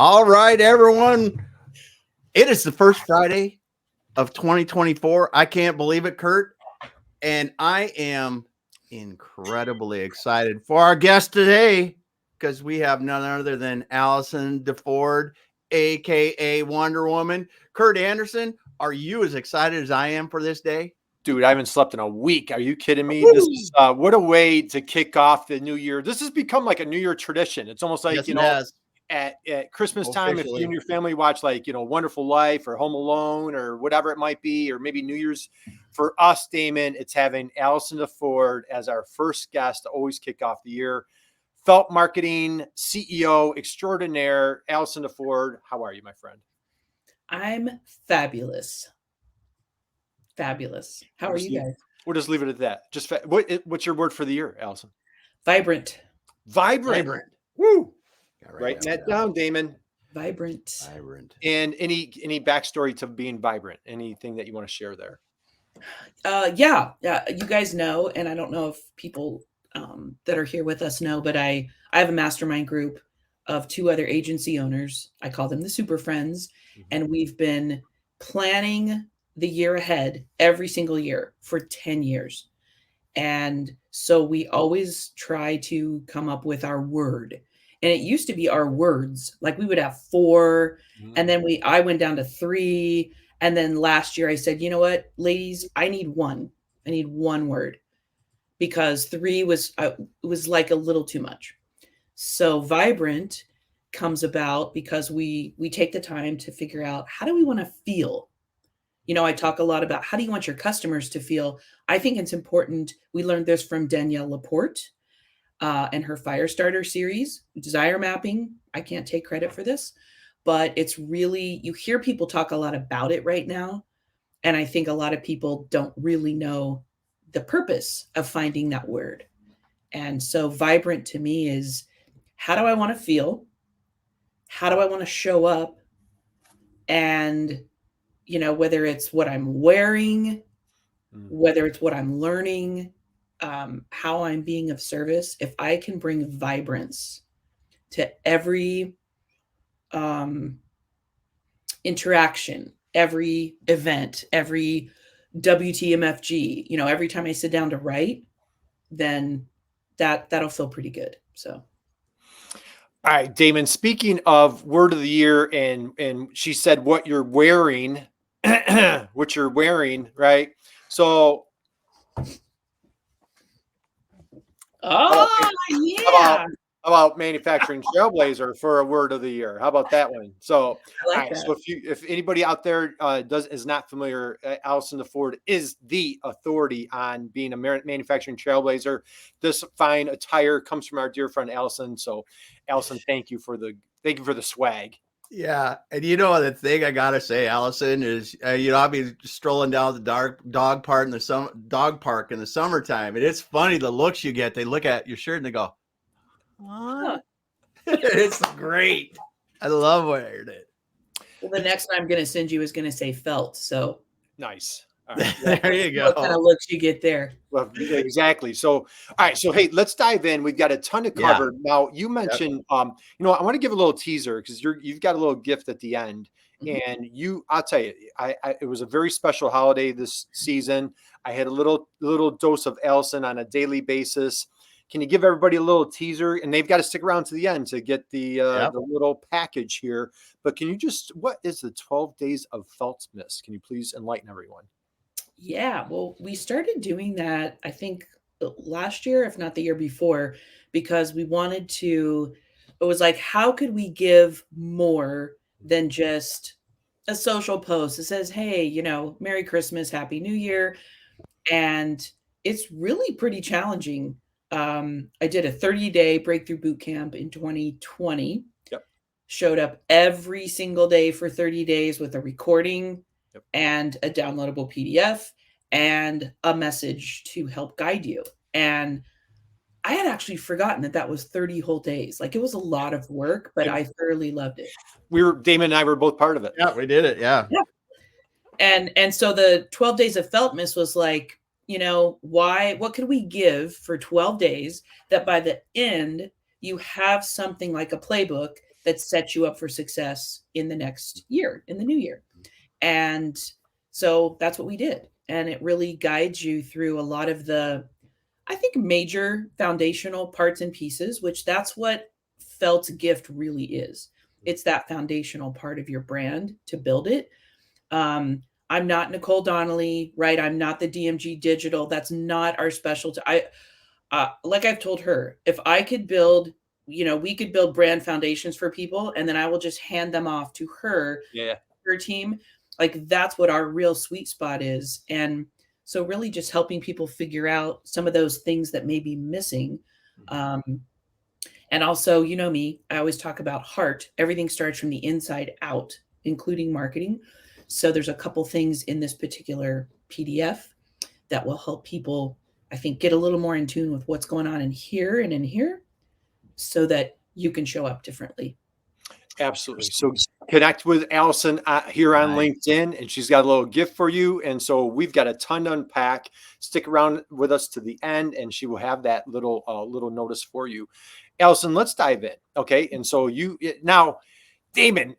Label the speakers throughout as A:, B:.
A: All right, everyone. It is the first Friday of 2024. I can't believe it, Curt. And I am incredibly excited for our guest today because we have none other than Allison DeFord, aka Wonder Woman. Curt Anderson, are you as excited as I am for this day?
B: Dude, I haven't slept in a week. Are you kidding me? This is what a way to kick off the new year. This has become like a New Year tradition. It's almost like,
A: Yes,
B: at Christmas time, if you
A: Officially.
B: and your family watch like, Wonderful Life or Home Alone or whatever it might be, or maybe New Year's. For us, Damon, it's having Allison DeFord as our first guest to always kick off the year. Felt marketing CEO extraordinaire, Allison DeFord. How are you, my friend?
C: I'm fabulous. Fabulous. How are you guys?
B: We'll just leave it at that. Just what's your word for the year, Allison?
C: Vibrant.
B: Vibrant. Woo. Write that
A: down.
B: down, Damon.
C: Vibrant.
B: And any backstory to being vibrant? Anything that you want to share there?
C: Yeah. You guys know, and I don't know if people that are here with us know, but I have a mastermind group of 2 other agency owners. I call them the Super Friends, and we've been planning the year ahead every single year for 10 years. And so we always try to come up with our word. And it used to be our words. Like we would have 4, and then I went down to 3. And then last year I said, you know what, ladies, I need 1. I need 1 word because 3 was like a little too much. So vibrant comes about because we take the time to figure out, how do we want to feel? I talk a lot about, how do you want your customers to feel? I think it's important. We learned this from Danielle Laporte and her Firestarter series, desire mapping. I can't take credit for this, but it's really, you hear people talk a lot about it right now. And I think a lot of people don't really know the purpose of finding that word. And so vibrant to me is, how do I want to feel? How do I want to show up? And whether it's what I'm wearing, whether it's what I'm learning, how I'm being of service, if I can bring vibrance to every interaction, every event, every WTMFG, every time I sit down to write, then that'll feel pretty good. So.
B: All right, Damon, speaking of word of the year, and she said what you're wearing, right? So
C: yeah.
B: How about manufacturing Trailblazer for a word of the year? How about that one? So,
C: that.
B: So if anybody out there is not familiar, Allison DeFord is the authority on being a manufacturing Trailblazer. This fine attire comes from our dear friend Allison. So, Allison, thank you for the swag.
A: Yeah. And the thing I got to say, Allison, is, I'll be strolling down the dog park in the summertime. And it's funny, the looks you get. They look at your shirt and they go, what? It's great. I love wearing it.
C: Well, the next one I'm going to send you is going to say felt. So
B: nice.
A: All right. There you go.
C: What kind of looks you get there?
B: Well, exactly. So, all right. So, hey, let's dive in. We've got a ton to cover. Now, you mentioned, I want to give a little teaser because you've got a little gift at the end. And I'll tell you, it was a very special holiday this season. I had a little dose of Allison on a daily basis. Can you give everybody a little teaser? And they've got to stick around to the end to get the little package here. But can you what is the 12 days of Feltmas? Can you please enlighten everyone?
C: Yeah, well, we started doing that, I think, last year, if not the year before, because we wanted to, it was like, how could we give more than just a social post that says, hey, Merry Christmas, Happy New Year. And it's really pretty challenging. I did a 30-day breakthrough boot camp in 2020.
B: Yep.
C: Showed up every single day for 30 days with a recording and a downloadable PDF and a message to help guide you. And I had actually forgotten that was 30 whole days. Like, it was a lot of work, but I thoroughly loved it.
B: Damon and I were both part of it.
A: Yeah, we did it. Yeah.
C: And so the 12 days of Feltmas was like, what could we give for 12 days that by the end you have something like a playbook that sets you up for success in the next year, in the new year. And so that's what we did. And it really guides you through a lot of the, I think, major foundational parts and pieces, which that's what Felt's gift really is. It's that foundational part of your brand to build it. I'm not Nicole Donnelly, right? I'm not the DMG Digital. That's not our specialty. Like I've told her, if I could build, we could build brand foundations for people, and then I will just hand them off to her, her team. Like that's what our real sweet spot is. And so really just helping people figure out some of those things that may be missing. And also, me, I always talk about heart. Everything starts from the inside out, including marketing. So there's a couple things in this particular PDF that will help people, I think, get a little more in tune with what's going on in here and in here so that you can show up differently.
B: Absolutely. So connect with Allison here on LinkedIn, and she's got a little gift for you. And so we've got a ton to unpack. Stick around with us to the end, and she will have that little notice for you. Allison, let's dive in. Okay. And so now, Damon,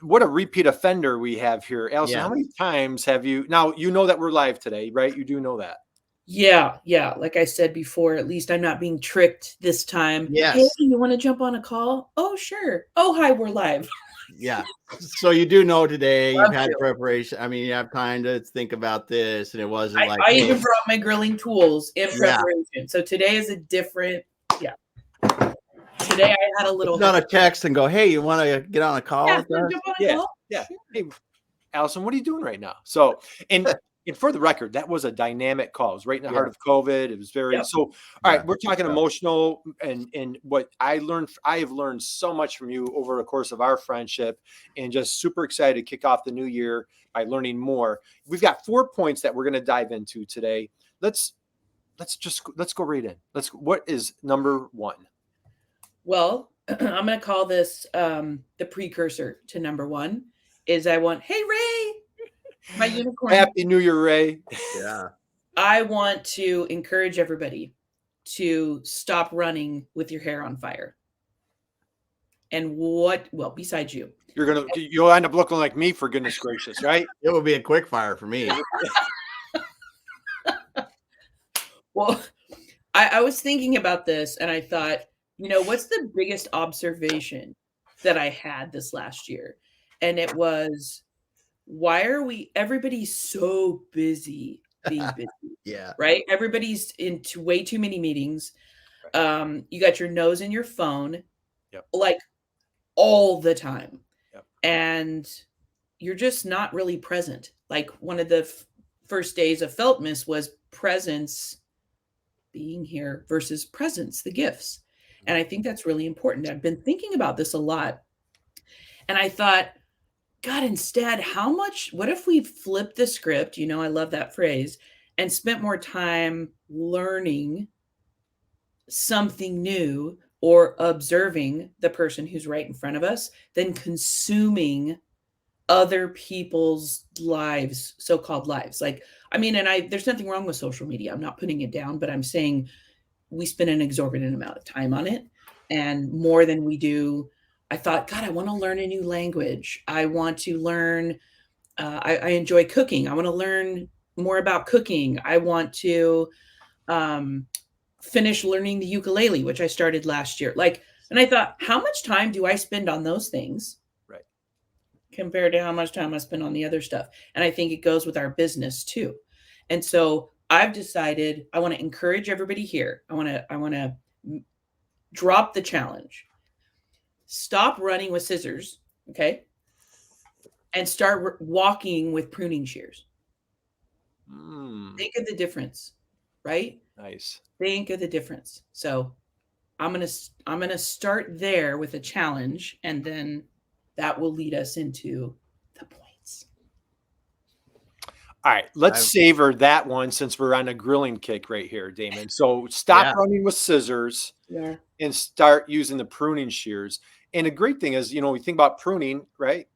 B: what a repeat offender we have here. Allison, how many times have you, now you know that we're live today, right? You do know that.
C: Yeah. Like I said before, at least I'm not being tricked this time.
A: Yes.
C: Hey, you want to jump on a call? Oh, sure. Oh, hi, we're live.
A: Yeah. So you do know today you've had preparation. I mean, you have time to think about this, and it wasn't like
C: I even brought my grilling tools in preparation. So today is a different, Today I had a little.
A: Not a text and go, hey, you want to get on a call?
C: Jump on a call?
B: Yeah. Hey, Allison, what are you doing right now? So, and for the record, that was a dynamic call. It was right in the heart of COVID. It was very so. All right, we're talking emotional, and what I have learned so much from you over the course of our friendship, and just super excited to kick off the new year by learning more. We've got 4 points that we're going to dive into today. Let's go right in. What is number 1?
C: Well, I'm going to call this the precursor to number 1. Is I want, hey Ray, my unicorn.
B: Happy New Year, Ray.
A: Yeah.
C: I want to encourage everybody to stop running with your hair on fire. And besides you.
B: You'll end up looking like me, for goodness gracious, right?
A: It will be a quick fire for me.
C: Well, I was thinking about this, and I thought, what's the biggest observation that I had this last year? And it was, why are everybody's so busy being busy?
A: Yeah.
C: Right? Everybody's into way too many meetings. You got your nose in your phone, like all the time.
B: Yep.
C: And you're just not really present. Like one of the first days of Feltmas was presence, being here versus presence, the gifts. And I think that's really important. I've been thinking about this a lot. And I thought, God, instead, what if we flipped the script? I love that phrase, and spent more time learning something new or observing the person who's right in front of us than consuming other people's lives, so-called lives. There's nothing wrong with social media. I'm not putting it down, but I'm saying we spend an exorbitant amount of time on it, and more than we do. I thought, God, I want to learn a new language. I want to learn, I enjoy cooking. I want to learn more about cooking. I want to finish learning the ukulele, which I started last year. And I thought, how much time do I spend on those things?
B: Right.
C: Compared to how much time I spend on the other stuff. And I think it goes with our business too. And so I've decided I want to encourage everybody here. I want to drop the challenge. Stop running with scissors, okay? And start walking with pruning shears. Think of the difference, right?
B: Nice.
C: Think of the difference. So I'm gonna start there with a challenge, and then that will lead us into the points.
B: All right, let's savor that one since we're on a grilling kick right here, Damon. So stop running with scissors and start using the pruning shears. And the great thing is, we think about pruning, right?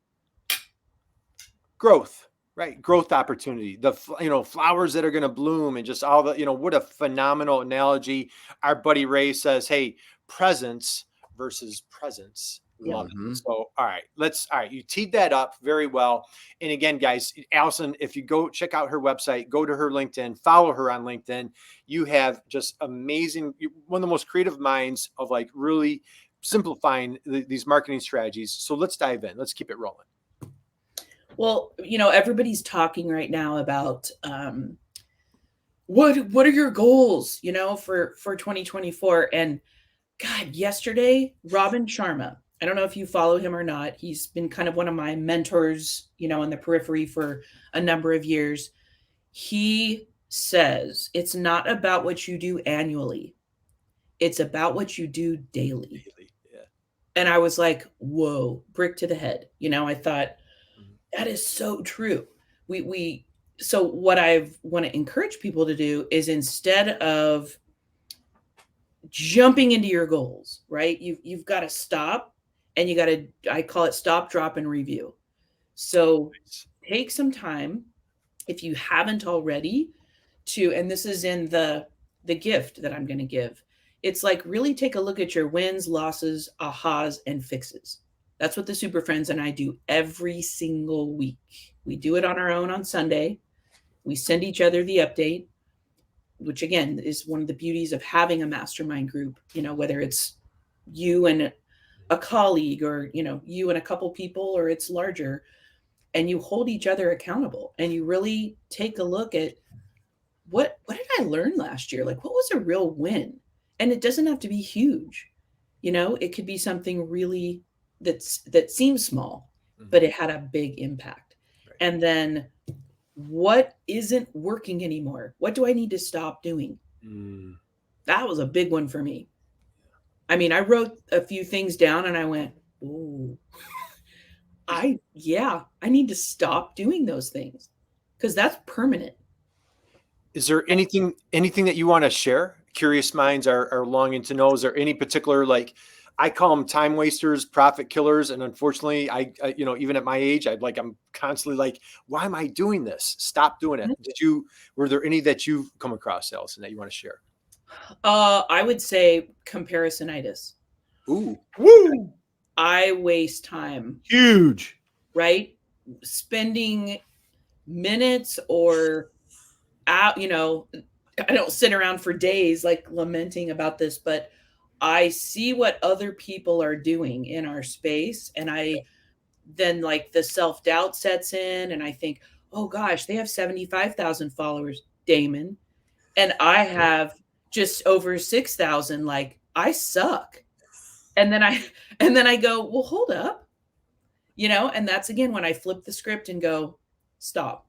B: Growth, right? Growth opportunity, the, flowers that are going to bloom, and just all the, what a phenomenal analogy. Our buddy Ray says, hey, presence versus presence. Love
A: Mhm.
B: it. So, all right. You teed that up very well. And again, guys, Allison, if you go check out her website, go to her LinkedIn, follow her on LinkedIn. You have just amazing, one of the most creative minds of like really simplifying these marketing strategies. So let's dive in. Let's keep it rolling.
C: Well, everybody's talking right now about what are your goals, for 2024. And God, yesterday, Robin Sharma, I don't know if you follow him or not. He's been kind of one of my mentors, in the periphery for a number of years. He says it's not about what you do annually. It's about what you do daily.
B: Yeah.
C: And I was like, whoa, brick to the head. I thought that is so true. So what I want to encourage people to do is, instead of jumping into your goals, right? You've got to stop, and I call it stop, drop, and review. So take some time, if you haven't already, and this is in the gift that I'm going to give. It's like, really take a look at your wins, losses, ahas, and fixes. That's what the Super Friends and I do every single week. We do it on our own on Sunday. We send each other the update, which again is one of the beauties of having a mastermind group, whether it's you and a colleague, or, you and a couple people, or it's larger, and you hold each other accountable, and you really take a look at what did I learn last year? Like, what was a real win? And it doesn't have to be huge. It could be something really that seems small, but it had a big impact. Right. And then, what isn't working anymore? What do I need to stop doing? That was a big one for me. I mean, I wrote a few things down and I went, ooh, I need to stop doing those things, because that's permanent.
B: Is there anything that you want to share? Curious minds are longing to know. Is there any particular, like, I call them time wasters, profit killers. And unfortunately, I even at my age, I'm constantly like, why am I doing this? Stop doing it. Were there any that you've come across, Allison, that you want to share?
C: I would say comparisonitis.
B: Ooh, woo!
C: I waste time.
A: Huge.
C: Right? Spending minutes or out, I don't sit around for days like lamenting about this, but I see what other people are doing in our space, and then like the self-doubt sets in, and I think, oh gosh, they have 75,000 followers, Damon, and I have just over 6,000. Like, I suck. And then I go, well, hold up, and that's again when I flip the script and go, stop.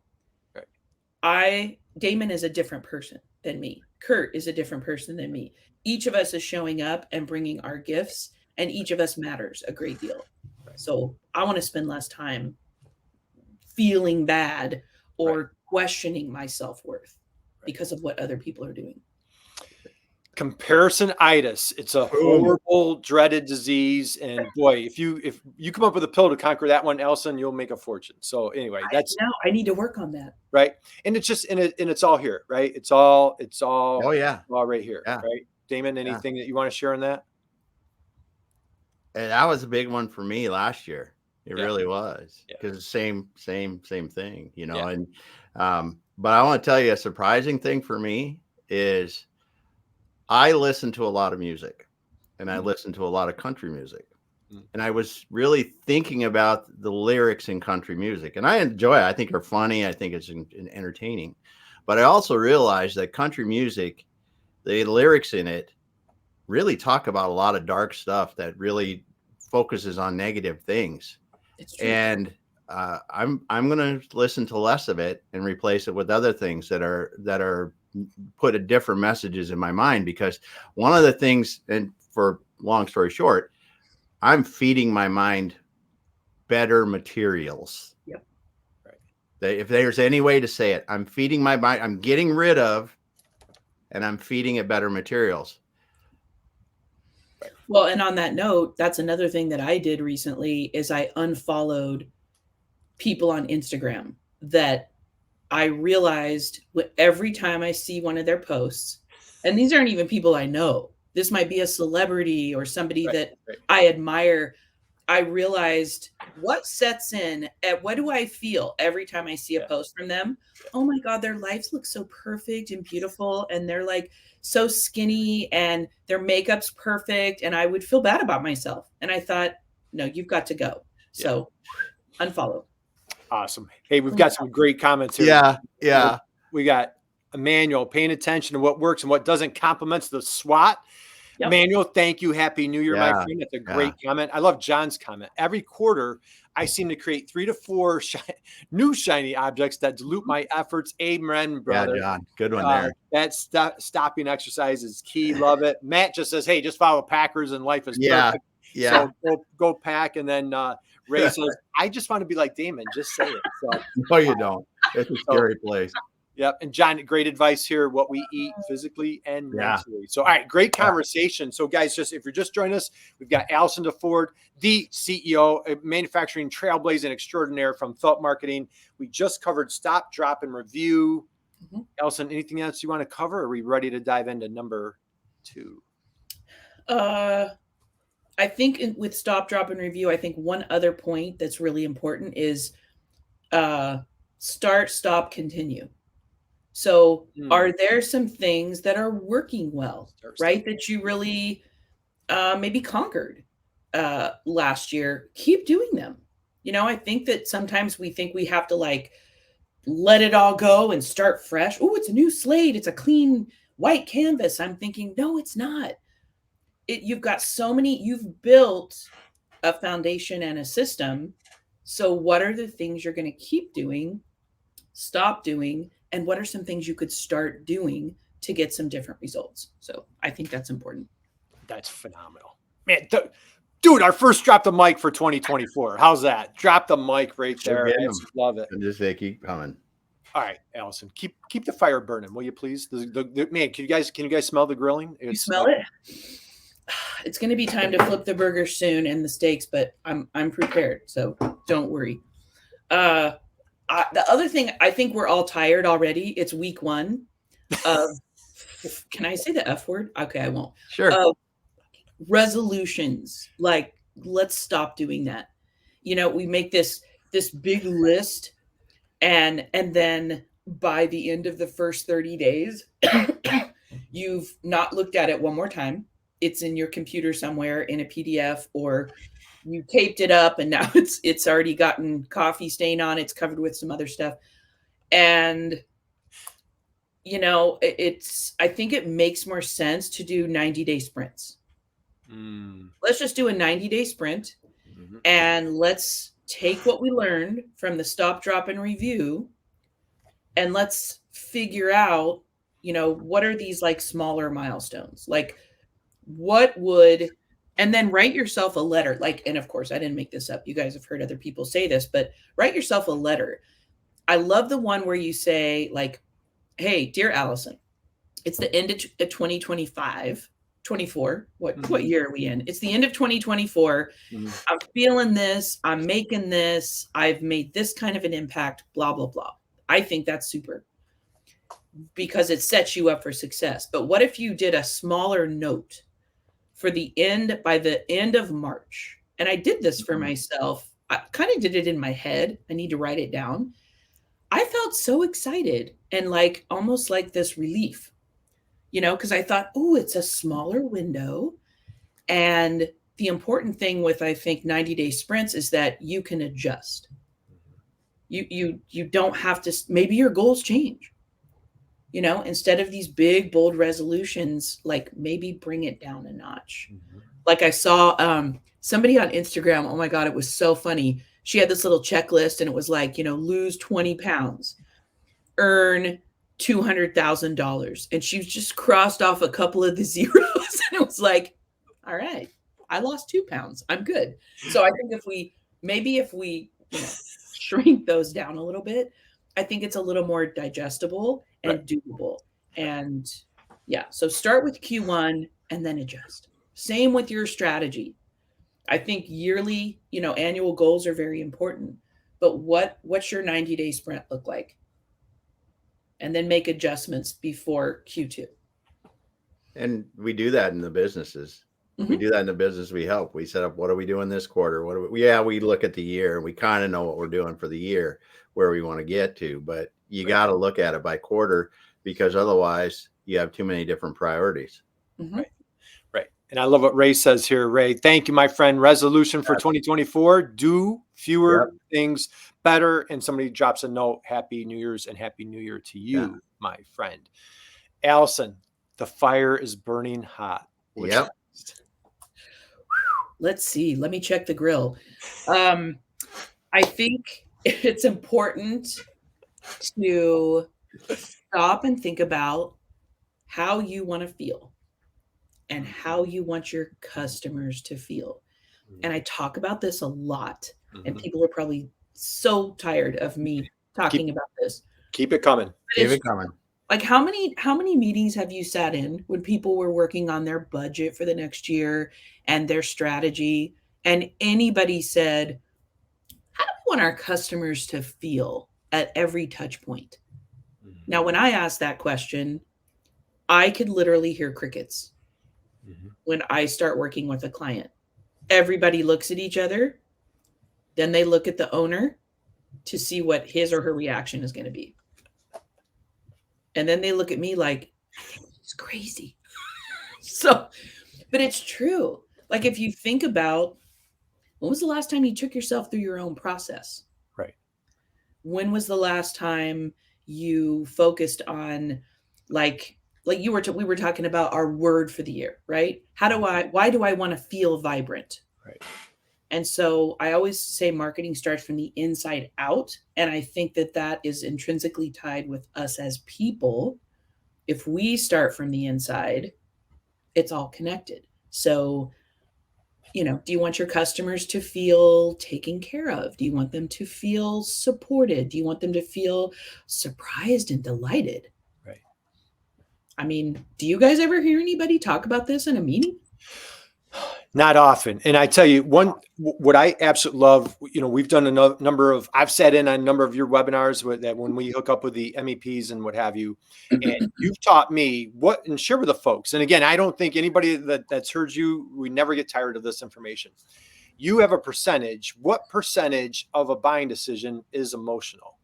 C: Right. Damon is a different person than me. Curt is a different person than me. Each of us is showing up and bringing our gifts, and each of us matters a great deal. Right. So I want to spend less time feeling bad or questioning my self-worth because of what other people are doing.
B: Comparisonitis. It's a horrible, dreaded disease. And boy, if you come up with a pill to conquer that one, Allison, you'll make a fortune. So anyway,
C: I need to work on that.
B: Right. And it's just, and it's all here, right? It's all
A: oh yeah,
B: all right here. Yeah. Right. Damon, anything that you want to share on that?
A: And that was a big one for me last year. It really was, because same thing, and but I want to tell you, a surprising thing for me is I listen to a lot of music, and I listen to a lot of country music. And I was really thinking about the lyrics in country music, and I enjoy it. I think they're funny. I think it's entertaining. But I also realized that country music, the lyrics in it really talk about a lot of dark stuff that really focuses on negative things. And I'm going to listen to less of it and replace it with other things that are put a different messages in my mind, because one of the things, and for long story short, I'm feeding my mind better materials.
C: Yep.
B: Right.
A: If there's any way to say it, I'm feeding my mind. I'm getting rid of, and I'm feeding it better materials.
C: Well, and on that note, that's another thing that I did recently is I unfollowed people on Instagram that I realized every time I see one of their posts, and these aren't even people I know. This might be a celebrity or somebody that I admire. I realized what sets in at what do I feel every time I see a post from them? Oh my God, their lives look so perfect and beautiful. And they're like so skinny and their makeup's perfect. And I would feel bad about myself. And I thought, no, you've got to go. So unfollow.
B: Awesome. Hey, we've got some great comments here.
A: Yeah. Yeah.
B: We got Emmanuel paying attention to what works and what doesn't, complements the SWOT.
C: Yep.
B: Emmanuel, thank you. Happy New Year, my
A: Yeah.
B: friend. That's a great comment. I love John's comment. Every quarter, I seem to create 3 to 4 new shiny objects that dilute my efforts. Amen, brother.
A: Yeah, John. Good one there.
B: That stopping exercise is key. Love it. Matt just says, hey, just follow Packers and life is perfect.
A: Yeah.
B: So go Pack. And then Ray says, I just want to be like Damon. Just say it. So,
A: No, you don't. It's a scary place.
B: Yep. And John, great advice here, what we eat physically and mentally. So, all right, great conversation. So guys, if you're just joining us, we've got Allison DeFord, the CEO, manufacturing trailblazing extraordinaire from Thought Marketing. We just covered stop, drop, and review. Allison, anything else you want to cover? Or are we ready to dive into number 2?
C: I think with stop, drop, and review, I think one other point that's really important is start, stop, continue. So are there some things that are working well, right? That you really maybe conquered last year? Keep doing them. I think that sometimes we think we have to like let it all go and start fresh. Oh, it's a new slate. It's a clean white canvas. I'm thinking, no, it's not. You've got you've built a foundation and a system. So what are the things you're going to keep doing, stop doing, and what are some things you could start doing to get some different results? So I think that's important.
B: That's phenomenal, man. Dude, our first drop the mic for 2024. How's that? Drop the mic right there. Love it.
A: And just they keep coming.
B: All right, Allison, keep the fire burning, will you please? Man, can you guys smell the grilling?
C: You smell it? It's going to be time to flip the burger soon and the steaks, but I'm prepared, so don't worry. The other thing, I think we're all tired already. It's week 1 of, can I say the F word? Okay, I won't.
A: Sure.
C: Resolutions. Like, let's stop doing that. We make this big list, and then by the end of the first 30 days, you've not looked at it one more time. It's in your computer somewhere in a PDF, or you taped it up and now it's already gotten coffee stain on it. It's covered with some other stuff. And, I think it makes more sense to do 90-day sprints. Let's just do a 90-day sprint and let's take what we learned from the stop, drop, and review, and let's figure out, what are these like smaller milestones? Like and then write yourself a letter. And of course, I didn't make this up. You guys have heard other people say this, but write yourself a letter. I love the one where you say like, hey, dear Allison, it's the end of 2025, 24. What year are we in? It's the end of 2024. I'm feeling this. I'm making this. I've made this kind of an impact, blah, blah, blah. I think that's super because it sets you up for success. But what if you did a smaller note by the end of March? And I did this for myself. I kind of did it in my head. I need to write it down. I felt so excited and like almost like this relief, because I thought, oh, it's a smaller window. And the important thing with, I think, 90-day sprints is that you can adjust. You don't have to, maybe your goals change. Instead of these big, bold resolutions, like maybe bring it down a notch. Like I saw somebody on Instagram. Oh my God, it was so funny. She had this little checklist and it was like, lose 20 pounds, earn $200,000. And she just crossed off a couple of the zeros. And it was like, all right, I lost 2 pounds. I'm good. So I think if we shrink those down a little bit, I think it's a little more digestible and doable. And so start with Q1 and then adjust. Same with your strategy. I think yearly, annual goals are very important, but what's your 90-day sprint look like? And then make adjustments before Q2.
A: And we do that in the businesses. We do that in the business we help. We set up, what are we doing this quarter? We look at the year, and we kind of know what we're doing for the year, where we want to get to, but you got to look at it by quarter, because otherwise you have too many different priorities.
B: Right. And I love what Ray says here. Ray, thank you, my friend. Resolution for 2024, do fewer things better. And somebody drops a note, Happy New Year's and Happy New Year to you, my friend. Allison, the fire is burning hot.
C: Let's see. Let me check the grill. I think it's important to stop and think about how you want to feel and how you want your customers to feel. And I talk about this a lot, and people are probably so tired of me talking about this.
B: Keep it coming.
A: Keep it coming.
C: Like, how many meetings have you sat in when people were working on their budget for the next year and their strategy, and anybody said, how do we want our customers to feel at every touch point? Now, when I ask that question, I could literally hear crickets. When I start working with a client, everybody looks at each other, then they look at the owner to see what his or her reaction is going to be. And then they look at me like, I think it's crazy. But it's true. Like, if you think about, when was the last time you took yourself through your own process?
B: Right.
C: When was the last time you focused on, like we were talking about our word for the year, right? Why do I want to feel vibrant?
B: Right.
C: And so I always say marketing starts from the inside out. And I think that is intrinsically tied with us as people. If we start from the inside, it's all connected. So, do you want your customers to feel taken care of? Do you want them to feel supported? Do you want them to feel surprised and delighted?
B: Right.
C: I mean, do you guys ever hear anybody talk about this in a meeting?
B: Not often. And I tell you, what I absolutely love, we've done I've sat in on a number of your webinars that when we hook up with the MEPs and what have you, and you've taught me and share with the folks. And again, I don't think anybody that's heard you, we never get tired of this information. You have a percentage. What percentage of a buying decision is emotional?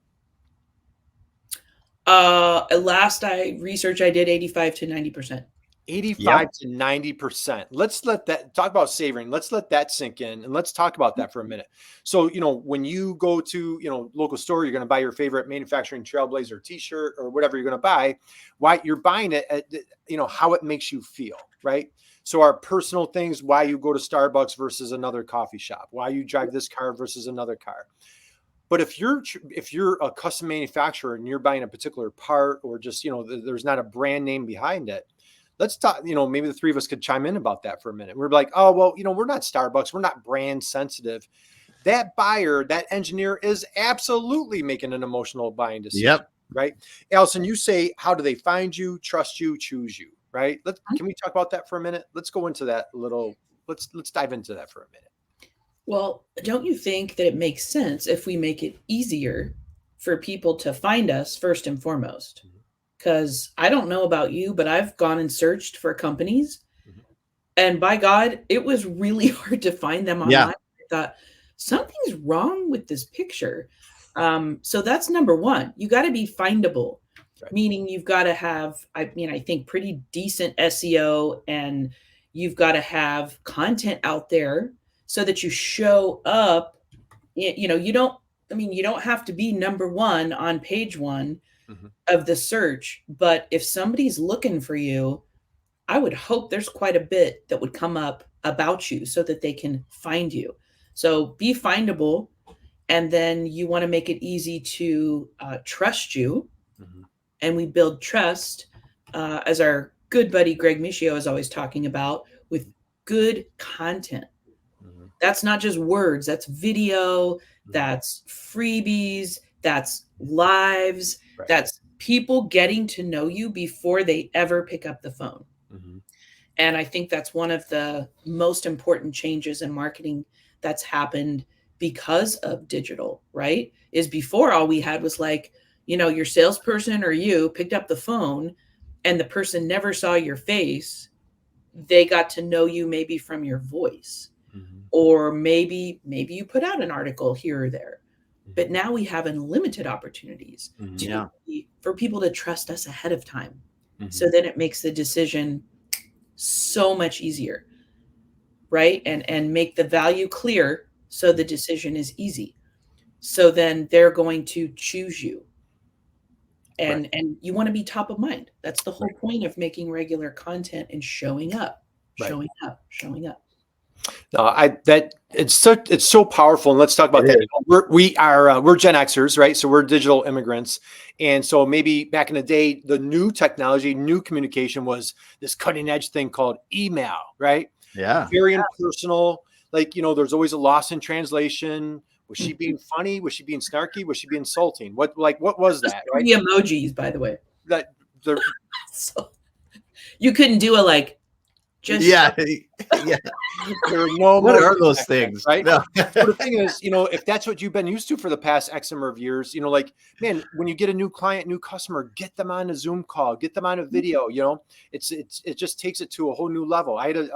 C: Last research I did, 85 to 90%.
B: 85 to 90%. Let's talk about savoring. Let's let that sink in, and let's talk about that for a minute. So, when you go to, local store, you're going to buy your favorite manufacturing Trailblazer t-shirt or whatever you're going to buy. Why you're buying it at, how it makes you feel, right? So our personal things, why you go to Starbucks versus another coffee shop, why you drive this car versus another car. But if you're a custom manufacturer and you're buying a particular part, or just, there's not a brand name behind it, let's talk, maybe the three of us could chime in about that for a minute. We're like, oh, well, we're not Starbucks. We're not brand sensitive. That buyer, that engineer is absolutely making an emotional buying decision. Right. Allison, you say, how do they find you, trust you, choose you? Right. Can we talk about that for a minute? Let's go into that let's dive into that for a minute.
C: Well, don't you think that it makes sense if we make it easier for people to find us first and foremost? Because I don't know about you, but I've gone and searched for companies, and by God, it was really hard to find them online. I thought, something's wrong with this picture. So that's number one. You got to be findable, meaning you've got to have, I think pretty decent SEO, and you've got to have content out there so that you show up. You don't have to be number one on page one of the search, but if somebody's looking for you, I would hope there's quite a bit that would come up about you so that they can find you. So be findable, and then you want to make it easy to trust you. And we build trust, as our good buddy Greg Michio is always talking about, with good content. That's not just words, that's video, that's freebies, that's lives, that's people getting to know you before they ever pick up the phone. And I think that's one of the most important changes in marketing that's happened because of digital, right? Is before all we had was like, your salesperson or you picked up the phone and the person never saw your face. they got to know you maybe from your voice, or maybe you put out an article here or there. But now we have unlimited opportunities for people to trust us ahead of time. So then it makes the decision so much easier, right? And make the value clear so the decision is easy. So then they're going to choose you. And you want to be top of mind. That's the whole point of making regular content and showing up. No,
B: it's so powerful. And let's talk about that. We're Gen Xers, right? So we're digital immigrants. And so maybe back in the day, the new technology, new communication was this cutting edge thing called email, right?
A: Yeah.
B: Very impersonal. Like, there's always a loss in translation. Was she being funny? Was she being snarky? Was she being insulting? What was that? Right?
C: The emojis, by the way.
B: So
C: you couldn't do a like. Just
A: yeah.
B: There are no.
A: What are those things?
B: Right. No. But the thing is, if that's what you've been used to for the past X number of years, like, man, when you get a new client, new customer, get them on a Zoom call, get them on a video. It just takes it to a whole new level. I had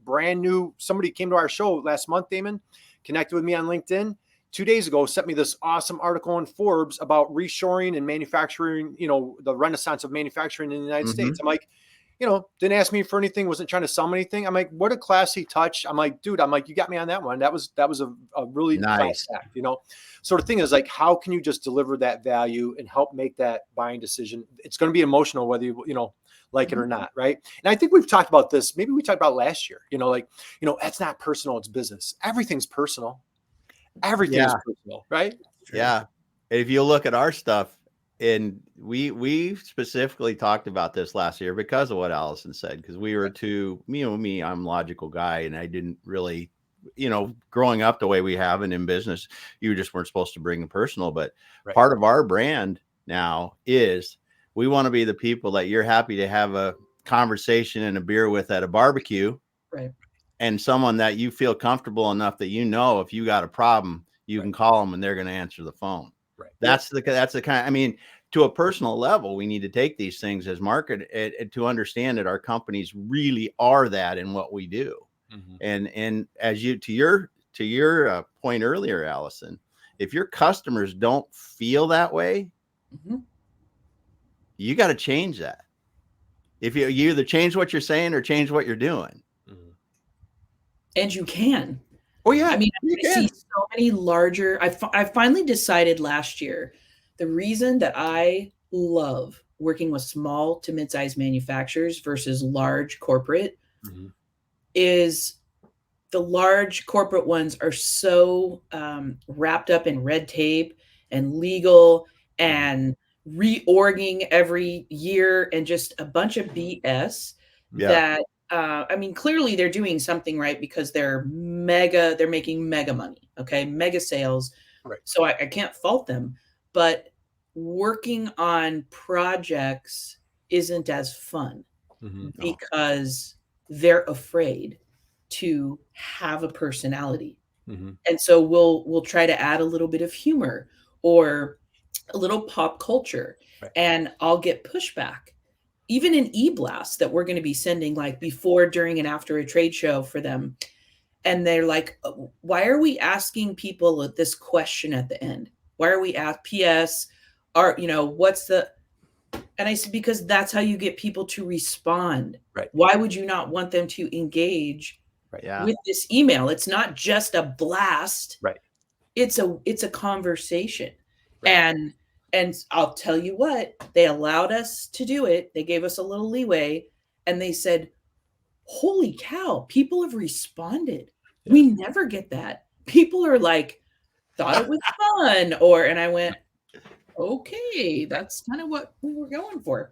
B: brand new. Somebody came to our show last month, Damon, connected with me on LinkedIn 2 days ago, sent me this awesome article in Forbes about reshoring and manufacturing. The renaissance of manufacturing in the United States. I'm like, didn't ask me for anything, wasn't trying to sell me anything. I'm like, what a classy touch. I'm like, dude, you got me on that one. That was a really nice act, Sort of thing is like, how can you just deliver that value and help make that buying decision? It's going to be emotional, whether you like it or not. Right. And I think we've talked about this. Maybe we talked about last year, that's not personal. It's business. Everything's personal. Everything's personal. Right.
A: Yeah. If you look at our stuff, and we specifically talked about this last year because of what Allison said, because we were me, I'm a logical guy, and I didn't really, growing up the way we have and in business, you just weren't supposed to bring the personal. But part of our brand now is we want to be the people that you're happy to have a conversation and a beer with at a barbecue, and someone that you feel comfortable enough that if you got a problem, you can call them and they're going to answer the phone. Right. That's the kind. To a personal level, we need to take these things as market to understand that our companies really are that in what we do. And as to your point earlier, Allison, if your customers don't feel that way, you got to change that. If you either change what you're saying or change what you're doing,
C: and you can.
B: Oh yeah.
C: I see so many larger. I finally decided last year, the reason that I love working with small to mid-sized manufacturers versus large corporate is the large corporate ones are so wrapped up in red tape and legal and reorging every year and just a bunch of BS that. Clearly they're doing something right because they're making mega money. Okay. Mega sales. Right. So I can't fault them, but working on projects isn't as fun because they're afraid to have a personality. And so we'll try to add a little bit of humor or a little pop culture and I'll get pushback. Even an e-blast that we're going to be sending like before, during, and after a trade show for them. And they're like, why are we asking people this question at the end? Why are we at PS? What's the, and I said, because that's how you get people to respond. Right. Why would you not want them to engage with this email? It's not just a blast. Right. It's a conversation. Right. And I'll tell you what, they allowed us to do it. They gave us a little leeway and they said, holy cow, people have responded. Yeah. We never get that. People are like, thought it was fun. And I went, okay, that's kind of what we were going for.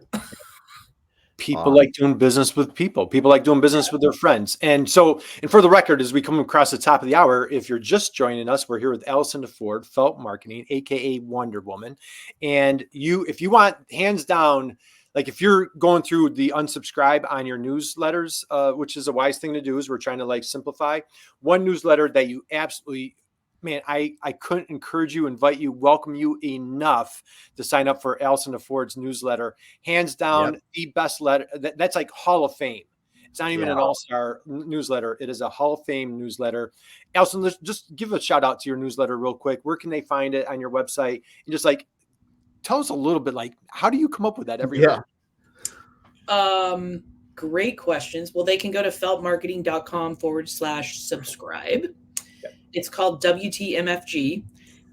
B: People like doing business with people. People like doing business with their friends. And for the record, as we come across the top of the hour, if you're just joining us, we're here with Allison DeFord, Felt Marketing, AKA Wonder Woman. And if you want hands down, like if you're going through the unsubscribe on your newsletters, which is a wise thing to do, is we're trying to simplify one newsletter that you absolutely, man, I couldn't encourage you, invite you, welcome you enough to sign up for Allison DeFord's newsletter. Hands down, the best letter. That's like Hall of Fame. It's not even an all-star newsletter. It is a Hall of Fame newsletter. Allison, let's just give a shout out to your newsletter real quick. Where can they find it on your website? And just like, tell us a little bit, like, how do you come up with that every week?
C: Great questions. Well, they can go to feltmarketing.com/subscribe.
B: Okay.
C: It's called WTMFG,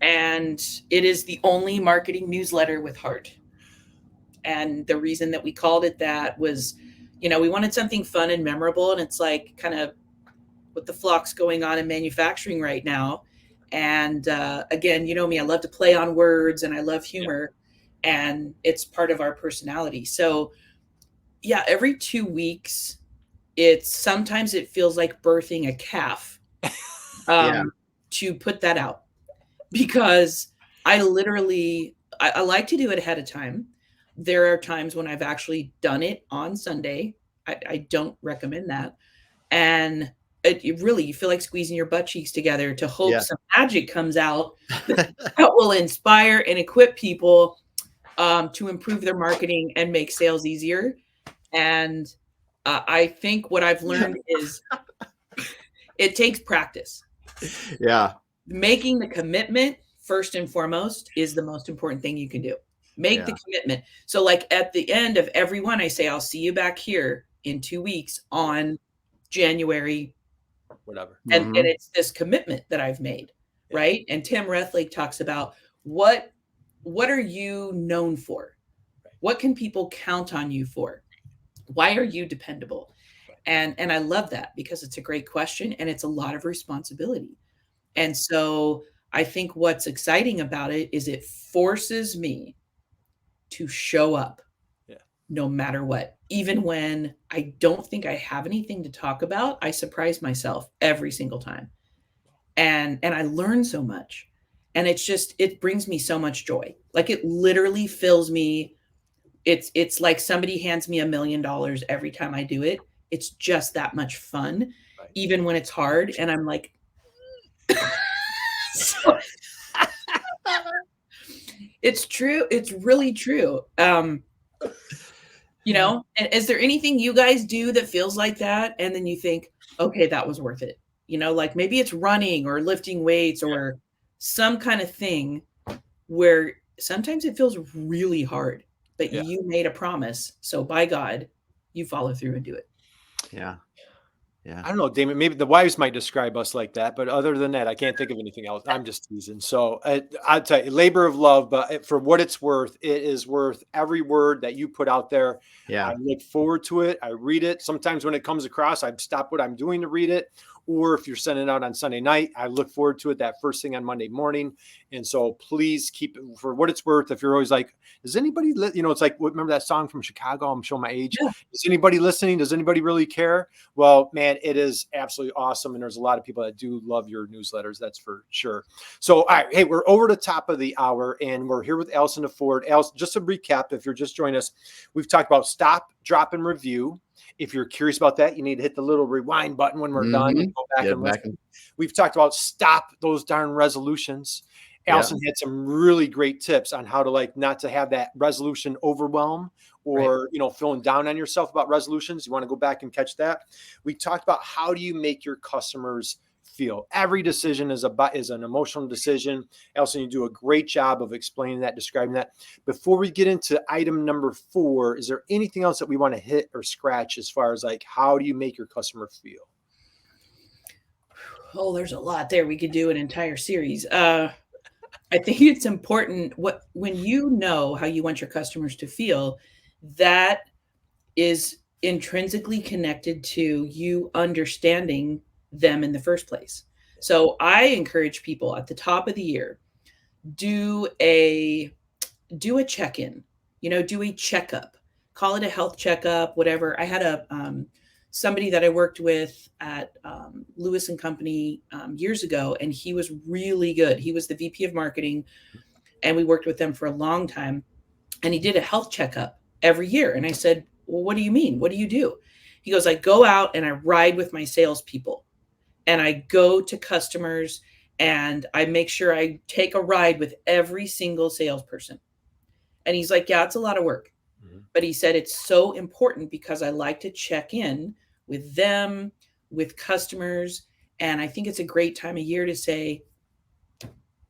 C: and it is the only marketing newsletter with heart. And the reason that we called it that was, we wanted something fun and memorable. And it's like kind of what the flux going on in manufacturing right now. And again, you know me, I love to play on words and I love humor, and it's part of our personality. So yeah, every 2 weeks, sometimes it feels like birthing a calf to put that out, because I like to do it ahead of time. There are times when I've actually done it on Sunday. I don't recommend that. And it really, you feel like squeezing your butt cheeks together to hope some magic comes out that will inspire and equip people to improve their marketing and make sales easier. And I think what I've learned is it takes practice.
A: Yeah.
C: Making the commitment first and foremost is the most important thing you can do. Make the commitment. So like at the end of every one, I say, I'll see you back here in 2 weeks on January,
B: whatever.
C: And it's this commitment that I've made. Right. And Tim Rethlake talks about what are you known for? What can people count on you for? Why are you dependable? And I love that, because it's a great question and it's a lot of responsibility. And so I think what's exciting about it is it forces me to show up no matter what. Even when I don't think I have anything to talk about, I surprise myself every single time. And I learn so much. And it brings me so much joy. Like it literally fills me. It's like somebody hands me $1 million every time I do it. It's just that much fun, even when it's hard. And I'm like, it's true. It's really true. And is there anything you guys do that feels like that? And then you think, okay, that was worth it. Like maybe it's running or lifting weights or some kind of thing where sometimes it feels really hard, but you made a promise. So by God, you follow through and do it.
A: Yeah.
B: I don't know, Damon, maybe the wives might describe us like that, but other than that, I can't think of anything else. I'm just teasing. So I'll tell you, labor of love, but for what it's worth, it is worth every word that you put out there.
A: Yeah.
B: I look forward to it. I read it. Sometimes when it comes across, I stop what I'm doing to read it. Or if you're sending it out on Sunday night, I look forward to it that first thing on Monday morning. And so please keep it for what it's worth. If you're always like, does anybody, it's like, remember that song from Chicago? I'm showing my age. Yeah. Is anybody listening? Does anybody really care? Well, man, it is absolutely awesome. And there's a lot of people that do love your newsletters. That's for sure. So, all right. Hey, we're over the top of the hour and we're here with Allison DeFord. Allison, just to recap, if you're just joining us, we've talked about stop, drop, and review. If you're curious about that, you need to hit the little rewind button when we're done and go back and listen. We've talked about stop those darn resolutions. Allison had some really great tips on how to not to have that resolution overwhelm or, feeling down on yourself about resolutions. You want to go back and catch that. We talked about how do you make your customers feel. Every decision is an emotional decision. Allison, you do a great job of explaining that, describing that. Before we get into item number 4, is there anything else that we want to hit or scratch as far as how do you make your customer feel?
C: Oh, there's a lot there. We could do an entire series. I think it's important when you know how you want your customers to feel, that is intrinsically connected to you understanding them in the first place. So I encourage people at the top of the year, do a check-in, do a checkup, call it a health checkup, whatever. I had somebody that I worked with at Lewis and Company years ago, and he was really good. He was the VP of marketing, and we worked with them for a long time. And he did a health checkup every year. And I said, well, what do you mean? What do you do? He goes, I go out and I ride with my salespeople, and I go to customers and I make sure I take a ride with every single salesperson. And he's like, yeah, it's a lot of work. Mm-hmm. But he said, it's so important because I like to check in with them, with customers. And I think it's a great time of year to say,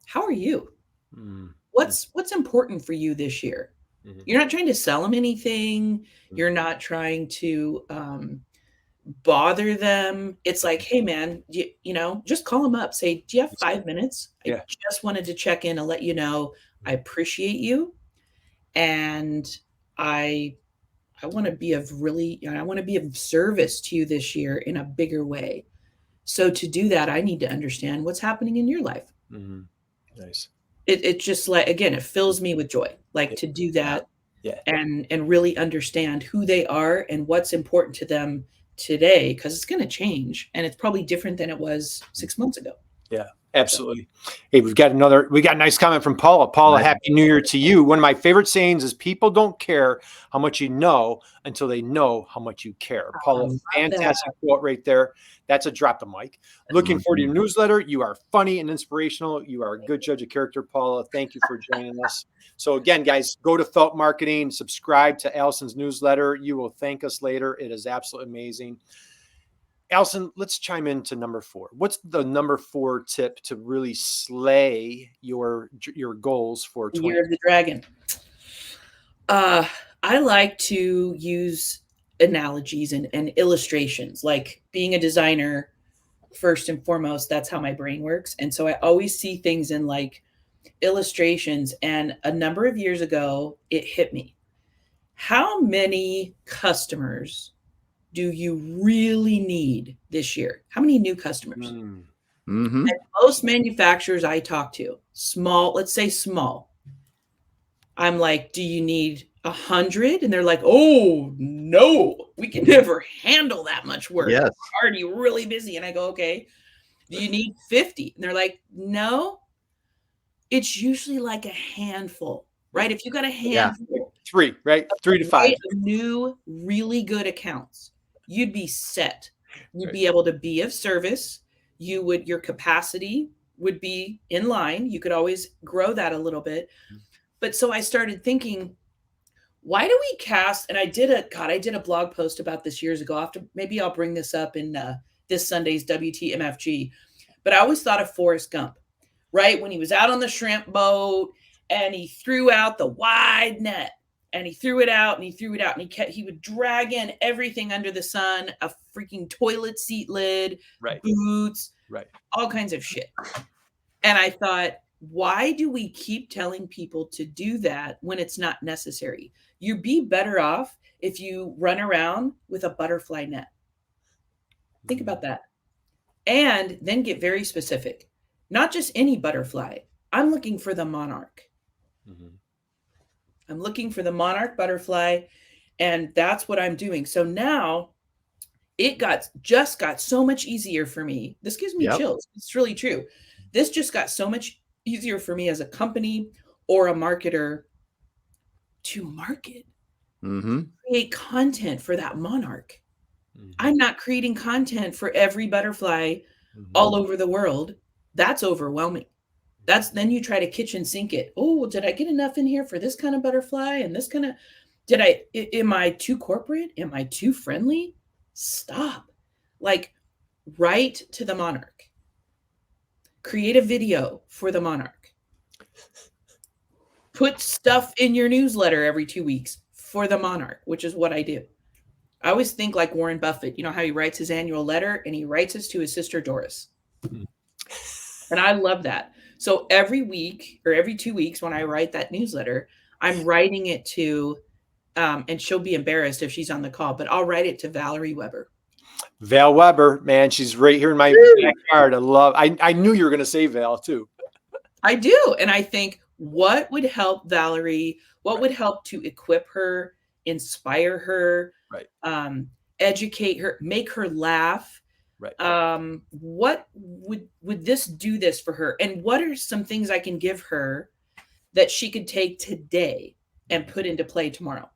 C: how are you? What's important for you this year? You're not trying to sell them anything. You're not trying to bother them. It's like, hey man, you know, just call them up. Say, do you have 5 minutes? I just wanted to check in and let you know I appreciate you. And I want to be I want to be of service to you this year in a bigger way. So to do that, I need to understand what's happening in your life.
B: Nice.
C: It just like, again, it fills me with joy, like to do that and really understand who they are and what's important to them today, because it's going to change and it's probably different than it was 6 months ago.
B: Yeah, absolutely. Hey, we got a nice comment from Paula. Paula, Happy New Year to you. One of my favorite sayings is people don't care how much you know until they know how much you care. Paula, fantastic quote right there. That's a drop the mic. Looking forward to your newsletter. You are funny and inspirational. You are a good judge of character, Paula. Thank you for joining us. So again, guys, go to Felt Marketing, subscribe to Allison's newsletter. You will thank us later. It is absolutely amazing. Allison, let's chime into number 4. What's the number 4 tip to really slay your goals for
C: the Year of the Dragon? I like to use analogies and illustrations. Like being a designer, first and foremost, that's how my brain works. And so I always see things in like illustrations. And a number of years ago, it hit me. How many customers do you really need this year? How many new customers? And most manufacturers I talk to, small, let's say small, I'm like, do you need 100? And they're like, oh no, we can never handle that much work.
A: Yes.
C: We're already really busy. And I go, okay, do you need 50? And they're like, no, it's usually like a handful, right? If you got a handful,
B: 3, right? 3 to 5
C: new, really good accounts, you'd be set. You'd be able to be of service. Your capacity would be in line. You could always grow that a little bit. But so I started thinking, why do we cast, and I did a blog post about this years ago. Maybe I'll bring this up in this Sunday's WTMFG. But I always thought of Forrest Gump, right? When he was out on the shrimp boat and he threw out the wide net. And he threw it out and he threw it out and he would drag in everything under the sun, a freaking toilet seat lid, boots, all kinds of shit. And I thought, why do we keep telling people to do that when it's not necessary? You'd be better off if you run around with a butterfly net. Think about that. And then get very specific. Not just any butterfly. I'm looking for the monarch. I'm looking for the monarch butterfly, and that's what I'm doing. So now it just got so much easier for me. This gives me chills. It's really true. This just got so much easier for me as a company or a marketer to market, create content for that monarch. I'm not creating content for every butterfly all over the world. That's overwhelming. Then you try to kitchen sink it. Oh, did I get enough in here for this kind of butterfly and this kind of, am I too corporate? Am I too friendly? Stop. Like, write to the monarch. Create a video for the monarch. Put stuff in your newsletter every 2 weeks for the monarch, which is what I do. I always think like Warren Buffett, you know how he writes his annual letter and he writes it to his sister Doris. And I love that. So every week or every 2 weeks when I write that newsletter, I'm writing it to, and she'll be embarrassed if she's on the call, but I'll write it to Valerie Weber.
B: Val Weber, man, she's right here in my backyard. I knew you were going to say Val too.
C: I do. And I think what would help Valerie, what would help to equip her, inspire her, educate her, make her laugh. What would this do this for her? And what are some things I can give her that she could take today and put into play tomorrow?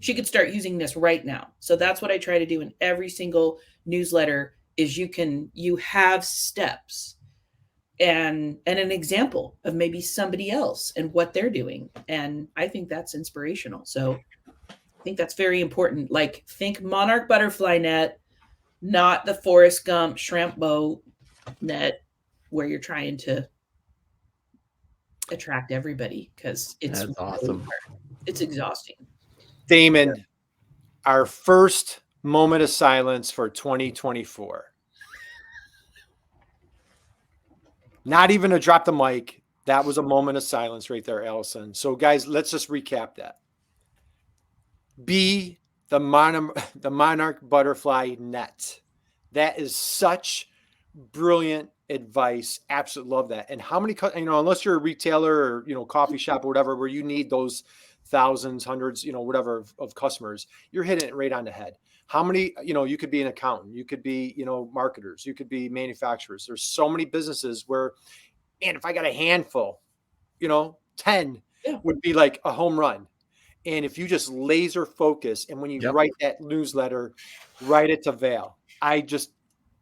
C: She could start using this right now. So that's what I try to do in every single newsletter is you have steps and an example of maybe somebody else and what they're doing. And I think that's inspirational. So I think that's very important. Like think monarch butterfly net, not the Forrest Gump shrimp boat net where you're trying to attract everybody, because it's
A: That's awesome.
C: It's exhausting.
B: Damon, our first moment of silence for 2024. Not even to drop the mic. That was a moment of silence right there, Allison. So guys, let's just recap that. Be the monarch butterfly net. That is such brilliant advice. Absolutely love that. And how many, unless you're a retailer or, coffee shop or whatever, where you need those thousands, hundreds, whatever of customers, you're hitting it right on the head. How many, you could be an accountant, you could be, marketers, you could be manufacturers. There's so many businesses where, and if I got a handful, 10 would be like a home run. And if you just laser focus, and when you write that newsletter, write it to Vail.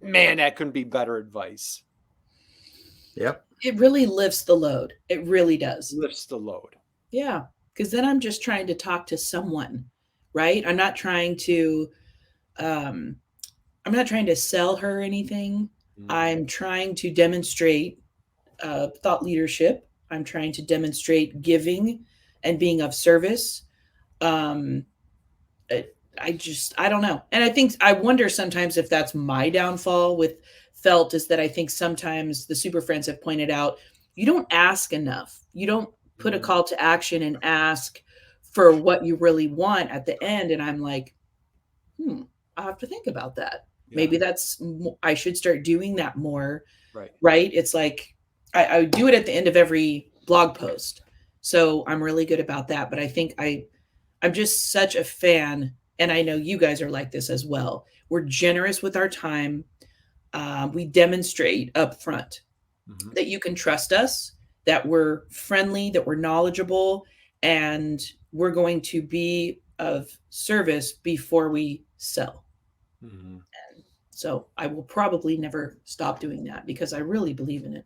B: Man, that couldn't be better advice.
A: Yep.
C: It really lifts the load. It really does.
B: Lifts the load.
C: Yeah. Because then I'm just trying to talk to someone, right? I'm not trying to sell her anything. Mm-hmm. I'm trying to demonstrate thought leadership. I'm trying to demonstrate giving and being of service. I don't know. And I wonder sometimes if that's my downfall with Felt, is that I think sometimes the Super Friends have pointed out, you don't ask enough. You don't put a call to action and ask for what you really want at the end. And I'm like, I'll have to think about that. Yeah. Maybe I should start doing that more. Right. It's like, I do it at the end of every blog post. So I'm really good about that. But I think I'm just such a fan. And I know you guys are like this as well. We're generous with our time. We demonstrate up front that you can trust us, that we're friendly, that we're knowledgeable, and we're going to be of service before we sell. Mm-hmm. And so I will probably never stop doing that because I really believe in it.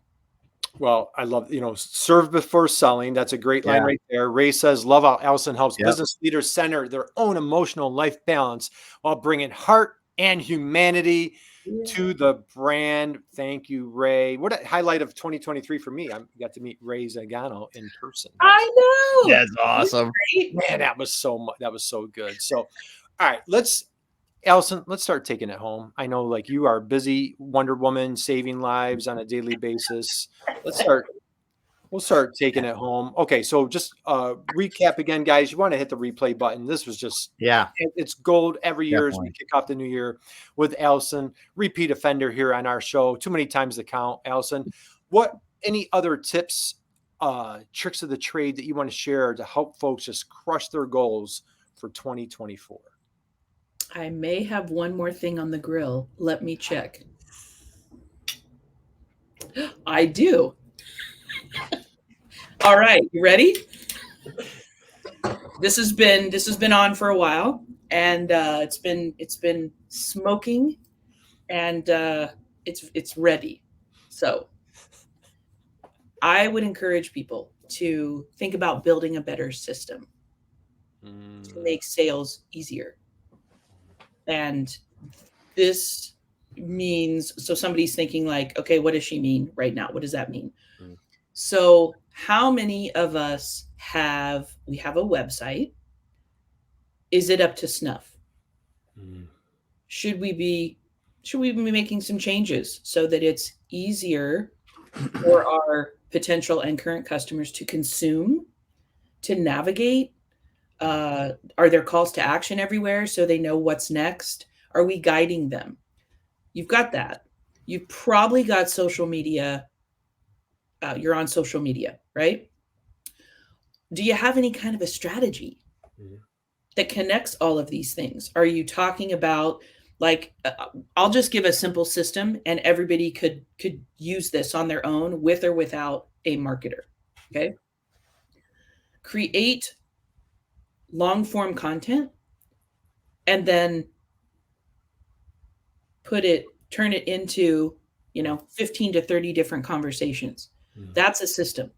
B: Well, I love, serve before selling. That's a great line right there. Ray says, love how Allison helps business leaders center their own emotional life balance while bringing heart and humanity to the brand. Thank you, Ray. What a highlight of 2023 for me. I got to meet Ray Zagano in person.
C: I know.
A: That's awesome.
B: Man, that was so good. So, all right, Allison, let's start taking it home. I know you are busy Wonder Woman saving lives on a daily basis. We'll start taking it home. Okay. So just recap again, guys, you want to hit the replay button. This was just, it's gold every year as we kick off the new year with Allison, repeat offender here on our show. Too many times to count. Allison, any other tips, tricks of the trade that you want to share to help folks just crush their goals for 2024?
C: I may have one more thing on the grill. Let me check. I do. All right, you ready? This has been on for a while, and it's been smoking, and it's ready. So I would encourage people to think about building a better system to make sales easier. And this means, so somebody's thinking okay, what does she mean right now? What does that mean? So how many of us we have a website? Is it up to snuff? Should we be making some changes so that it's easier for our potential and current customers to consume, to navigate? Are there calls to action everywhere so they know what's next? Are we guiding them? You've got that. You've probably got social media. You're on social media, right? Do you have any kind of a strategy that connects all of these things? Are you talking about I'll just give a simple system and everybody could use this on their own with or without a marketer. Okay. Create long form content and then turn it into, 15 to 30 different conversations. That's a system.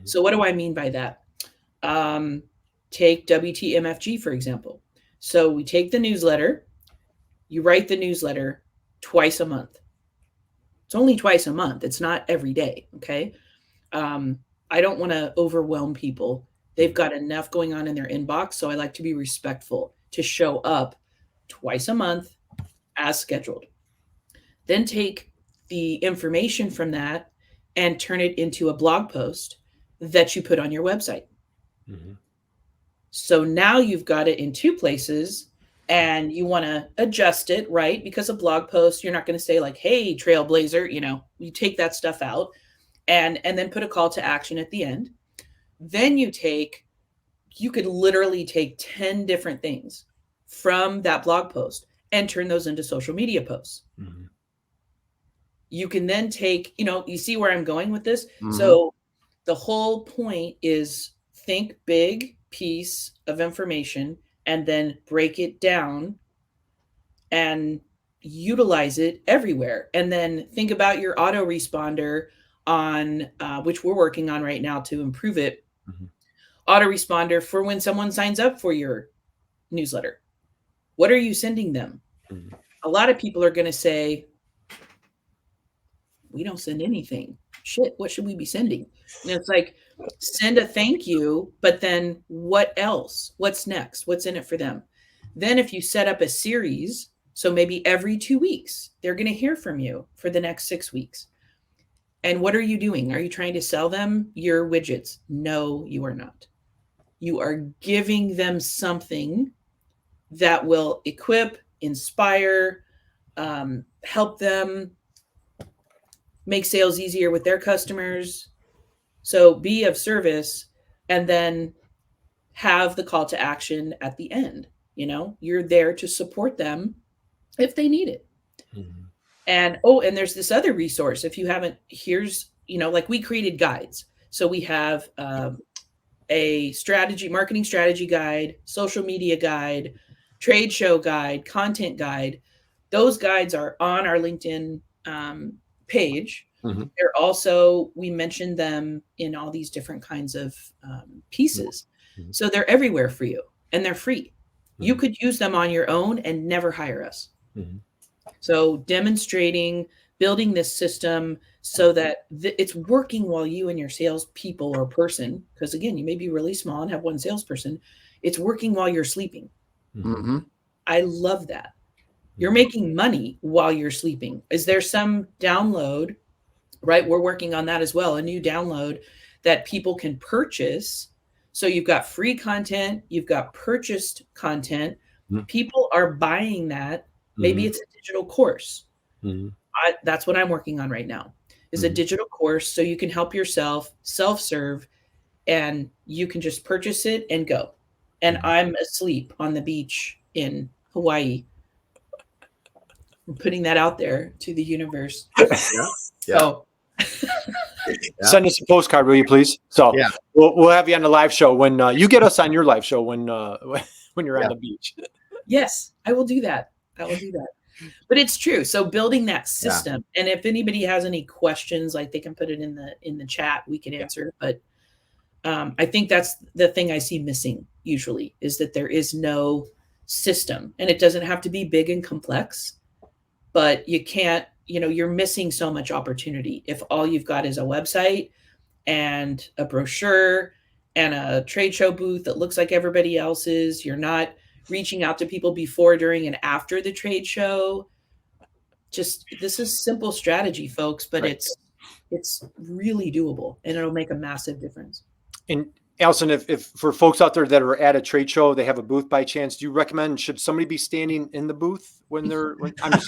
C: So what do I mean by that? Take MFG, for example. So we take the newsletter You write the newsletter twice a month. It's only twice a month. It's not every day. Okay. I don't want to overwhelm people. They've got enough going on in their inbox. So I like to be respectful to show up twice a month as scheduled. Then take the information from that and turn it into a blog post that you put on your website. Mm-hmm. So now you've got it in two places and you want to adjust it, right? Because a blog post, you're not going to say like, hey, Trailblazer, you take that stuff out and then put a call to action at the end. Then you could literally take 10 different things from that blog post and turn those into social media posts. Mm-hmm. You can then take, you see where I'm going with this? Mm-hmm. So the whole point is think big piece of information and then break it down and utilize it everywhere. And then think about your autoresponder on, which we're working on right now to improve it. Mm-hmm. Autoresponder for when someone signs up for your newsletter. What are you sending them? Mm-hmm. A lot of people are going to say, we don't send anything. Shit, what should we be sending? And it's like, send a thank you, but then what else? What's next? What's in it for them? Then if you set up a series, so maybe every 2 weeks, they're going to hear from you for the next 6 weeks. And what are you doing? Are you trying to sell them your widgets? No, you are not. You are giving them something that will equip, inspire, help them make sales easier with their customers. So be of service and then have the call to action at the end. You're there to support them if they need it. Mm-hmm. And there's this other resource. If you haven't, here's, like we created guides. So we have a marketing strategy guide, social media guide, trade show guide, content guide. Those guides are on our LinkedIn page. Mm-hmm. They're also, we mentioned them in all these different kinds of pieces. Mm-hmm. So they're everywhere for you and they're free. Mm-hmm. You could use them on your own and never hire us. Mm-hmm. So demonstrating, building this system so that it's working while you and your salespeople or person, because again, you may be really small and have one salesperson. It's working while you're sleeping. Mm-hmm. I love that. You're making money while you're sleeping. Is there some download, right? We're working on that as well. A new download that people can purchase. So you've got free content, you've got purchased content. Mm-hmm. People are buying that. Maybe it's a digital course. Mm-hmm. That's what I'm working on right now is a digital course. So you can help yourself self-serve and you can just purchase it and go. And I'm asleep on the beach in Hawaii. I'm putting that out there to the universe. Yeah. So
B: send us a postcard, will you please? So we'll have you on the live show when you get us on your live show when you're on the beach.
C: Yes, I will do that. But it's true. So building that system, and if anybody has any questions, like they can put it in the chat, we can answer. But I think that's the thing I see missing usually is that there is no system, and it doesn't have to be big and complex, but you can't, you're missing so much opportunity if all you've got is a website and a brochure and a trade show booth that looks like everybody else's. You're not reaching out to people before, during, and after the trade show. Just, this is simple strategy, folks, but right. It's really doable and it'll make a massive difference.
B: And Allison, if for folks out there that are at a trade show, they have a booth by chance, do you recommend, should somebody be standing in the booth when I'm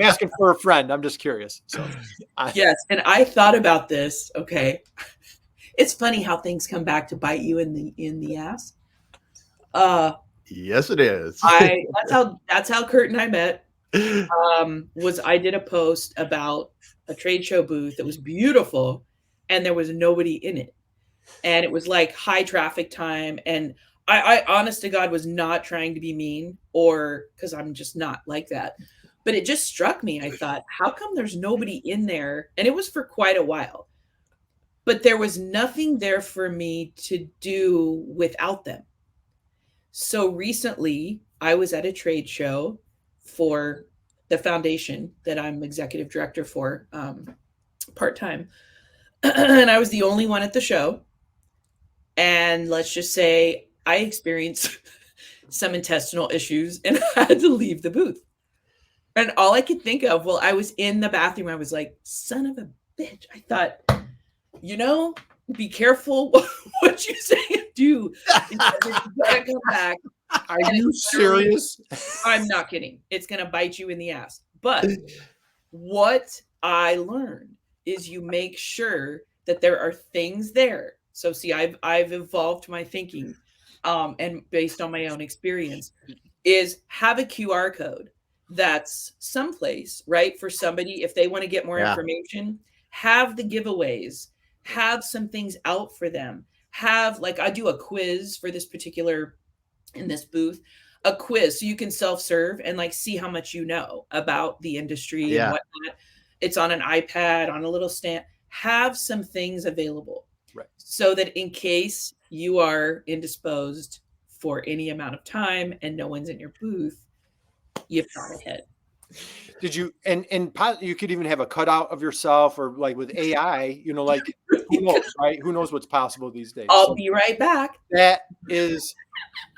B: asking for a friend. I'm just curious. So
C: yes. And I thought about this. Okay. It's funny how things come back to bite you in the ass.
A: Yes, it is.
C: That's how Curt and I met. I did a post about a trade show booth that was beautiful and there was nobody in it. And it was like high traffic time. And I honest to God was not trying to be mean or because I'm just not like that. But it just struck me. I thought, how come there's nobody in there? And it was for quite a while. But there was nothing there for me to do without them. So recently, I was at a trade show for the foundation that I'm executive director for, part-time. And I was the only one at the show. And let's just say I experienced some intestinal issues and I had to leave the booth. And all I could think of, I was in the bathroom, I was like, son of a bitch. I thought, be careful what you say and do. Because if you gotta come back.
B: Are you serious?
C: I'm not kidding. It's going to bite you in the ass. But what I learned is you make sure that there are things there. So see, I've evolved my thinking, and based on my own experience, is have a QR code that's someplace, right? For somebody, if they want to get more information, have the giveaways, have some things out for them. Have, like, I do a quiz for this particular, in this booth, a quiz. So you can self-serve and like see how much you know about the industry and whatnot. It's on an iPad, on a little stand. Have some things available.
B: Right.
C: So that in case you are indisposed for any amount of time and no one's in your booth, you've gone ahead.
B: Did you, and you could even have a cutout of yourself, or like with AI, like who knows, right? Who knows what's possible these days?
C: I'll be right back.
B: That is,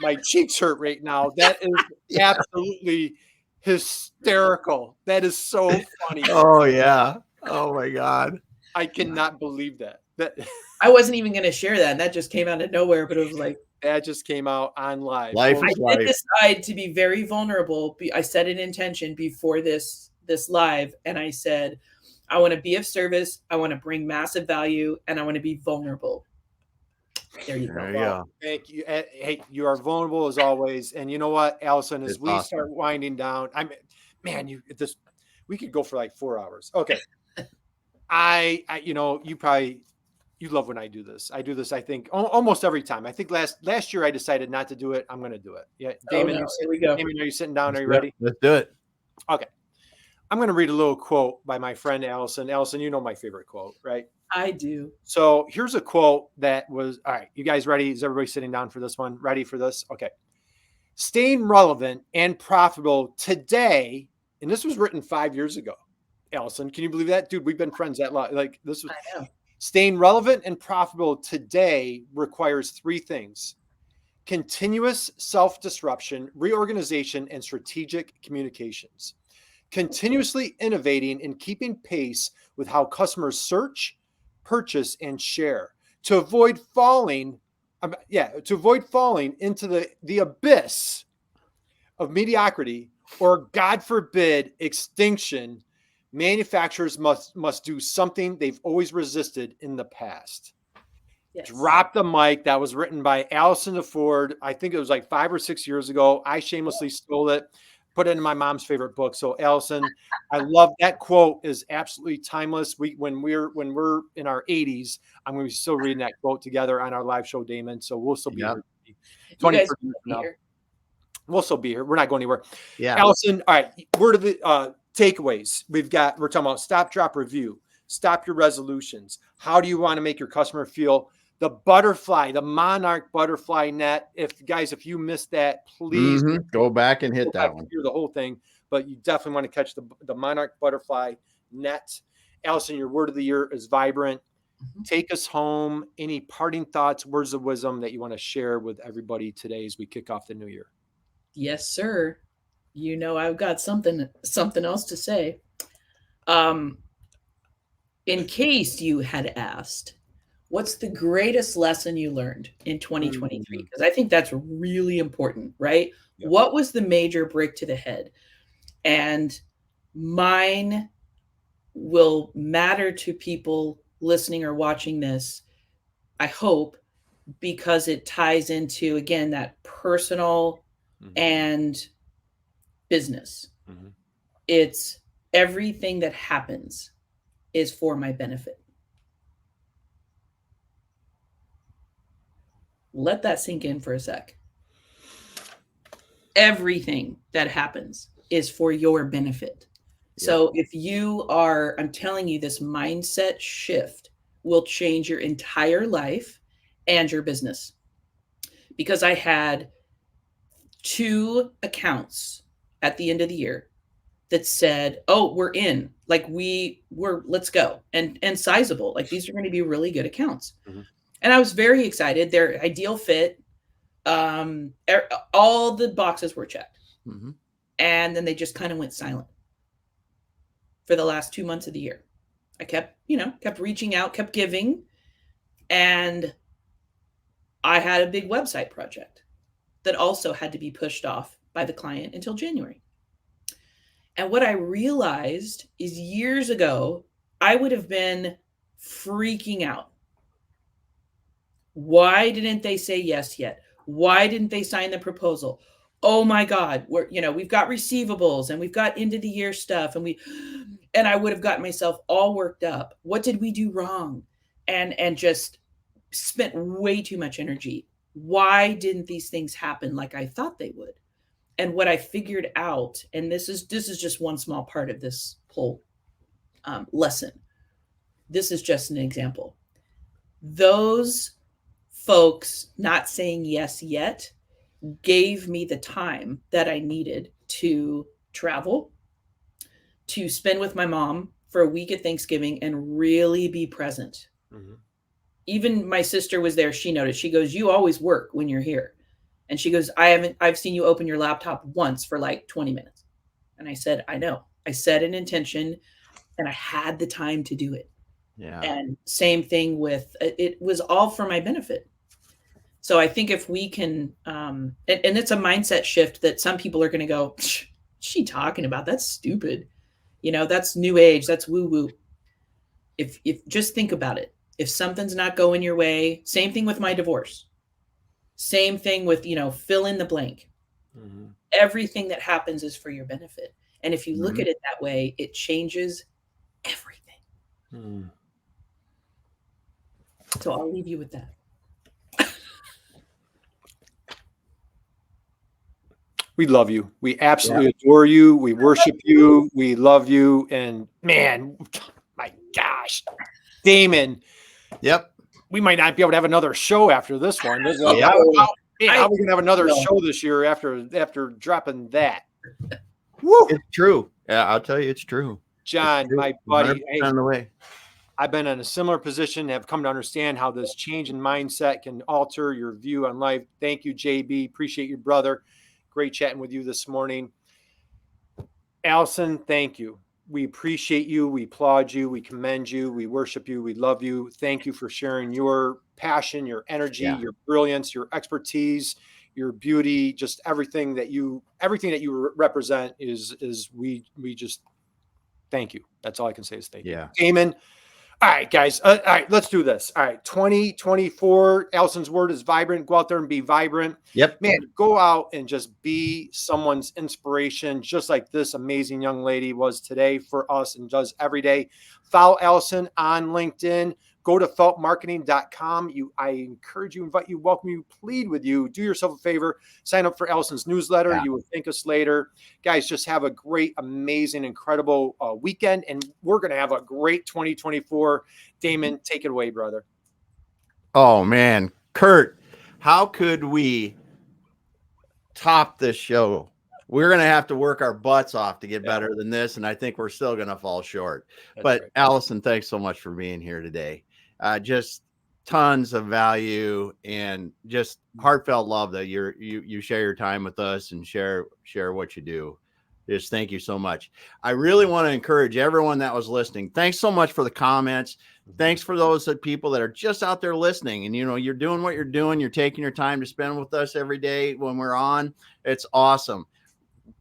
B: my cheeks hurt right now. That is absolutely hysterical. That is so funny.
A: Oh yeah. Oh my God.
B: I cannot believe that.
C: I wasn't even going to share that. And that just came out of nowhere, but it was like,
B: that just came out on live.
A: I
C: did decide to be very vulnerable. I set an intention before this live, and I said, I want to be of service. I want to bring massive value, and I want to be vulnerable. There you go.
B: Wow. Thank you. Hey, you are vulnerable as always. And you know what, Allison, as we start winding down, we could go for like 4 hours. Okay. You love when I do this. I do this, I think, almost every time. I think last year I decided not to do it. I'm going to do it. Yeah, Damon,
C: here we go.
B: Damon, are you sitting down? Are you ready?
A: Let's do it.
B: Okay. I'm going to read a little quote by my friend Allison. Allison, you know my favorite quote, right?
C: I do.
B: So here's a quote that was, all right, you guys ready? Is everybody sitting down for this one? Ready for this? Okay. Staying relevant and profitable today, and this was written 5 years ago. Allison, can you believe that? Dude, we've been friends that long. Like, this was...
C: I know.
B: Staying relevant and profitable today requires 3 things: continuous self-disruption, reorganization, and strategic communications. Continuously innovating and keeping pace with how customers search, purchase, and share to avoid falling into the abyss of mediocrity or, God forbid, extinction. Manufacturers must do something they've always resisted in the past. Yes. Drop the mic. That was written by Allison DeFord. I think it was like 5 or 6 years ago. I shamelessly stole it, put it in my mom's favorite book. So Allison, I love that quote. Is absolutely timeless. When we're in our 80s, I'm going to be still reading that quote together on our live show, Damon. So we'll still be here. 20 years from now. We'll still be here. We're not going anywhere.
A: Yeah.
B: Allison, all right. Word of the takeaways. We're talking about stop, drop, review, stop your resolutions. How do you want to make your customer feel? The butterfly, the monarch butterfly net. If you missed that, please
A: go back and hit that one.
B: Hear the whole thing, but you definitely want to catch the monarch butterfly net. Allison, your word of the year is vibrant. Take us home. Any parting thoughts, words of wisdom that you want to share with everybody today as we kick off the new year?
C: Yes, sir. I've got something else to say. In case you had asked, what's the greatest lesson you learned in 2023? Because I think that's really important, right? Yep. What was the major brick to the head? And mine will matter to people listening or watching this, I hope, because it ties into, again, that personal and business. It's everything that happens is for my benefit. Let that sink in for a sec. Everything that happens is for your benefit. Yeah. So if I'm telling you, this mindset shift will change your entire life and your business. Because I had 2 accounts at the end of the year that said, oh, we're in, like let's go, and sizable, like these are going to be really good accounts. Mm-hmm. And I was very excited. Their ideal fit, all the boxes were checked. Mm-hmm. And then they just kind of went silent for the last 2 months of the year. I kept reaching out, kept giving. And I had a big website project that also had to be pushed off by the client until January. And what I realized is years ago, I would have been freaking out. Why didn't they say yes yet? Why didn't they sign the proposal? Oh my God, we've got receivables and we've got end of the year stuff, and I would have gotten myself all worked up. What did we do wrong? And just spent way too much energy. Why didn't these things happen like I thought they would? And what I figured out, and this is just one small part of this whole lesson. This is just an example. Those folks not saying yes yet gave me the time that I needed to travel, to spend with my mom for a week at Thanksgiving and really be present. Mm-hmm. Even my sister was there. She noticed. She goes, "You always work when you're here." And she goes, I've seen you open your laptop once for like 20 minutes. And I said, I know. I set an intention and I had the time to do it. Yeah. And same thing with, it was all for my benefit. So I think if we can, and it's a mindset shift that some people are going to go, what's she talking about? That's stupid. That's new age. That's woo woo. If just think about it. If something's not going your way, same thing with my divorce. Same thing with, fill in the blank. Mm-hmm. Everything that happens is for your benefit. And if you mm-hmm. look at it that way, it changes everything. Mm. So I'll leave you with that.
B: We love you. We absolutely adore you. We worship you. We love you. And man, my gosh, Damon.
A: Yep.
B: We might not be able to have another show after this one. How are we going to have another show this year after dropping that?
A: Woo! It's true. Yeah, I'll tell you, it's true.
B: John,
A: it's true.
B: My buddy,
A: on the way.
B: I've been in a similar position, have come to understand how this change in mindset can alter your view on life. Thank you, JB. Appreciate you, brother. Great chatting with you this morning. Allison, thank you. We appreciate you. We applaud you. We commend you. We worship you. We love you. Thank you for sharing your passion, your energy, your brilliance, your expertise, your beauty, just everything that you represent is we just thank you. That's all I can say is thank you. Damon. All right, guys. All right, let's do this. All right, 2024. Allison's word is vibrant. Go out there and be vibrant.
A: Yep.
B: Man, go out and just be someone's inspiration, just like this amazing young lady was today for us and does every day. Follow Allison on LinkedIn. Go to feltmarketing.com. I encourage you, invite you, welcome you, plead with you. Do yourself a favor. Sign up for Allison's newsletter. Yeah. You will thank us later. Guys, just have a great, amazing, incredible weekend. And we're going to have a great 2024. Damon, take it away, brother.
A: Oh, man. Curt, how could we top this show? We're going to have to work our butts off to get better than this. And I think we're still going to fall short. But right. Allison, thanks so much for being here today. Just tons of value and just heartfelt love that you share your time with us and share what you do. Just thank you so much. I really want to encourage everyone that was listening. Thanks so much for the comments. Thanks for those people that are just out there listening and, you're doing what you're doing. You're taking your time to spend with us every day when we're on. It's awesome.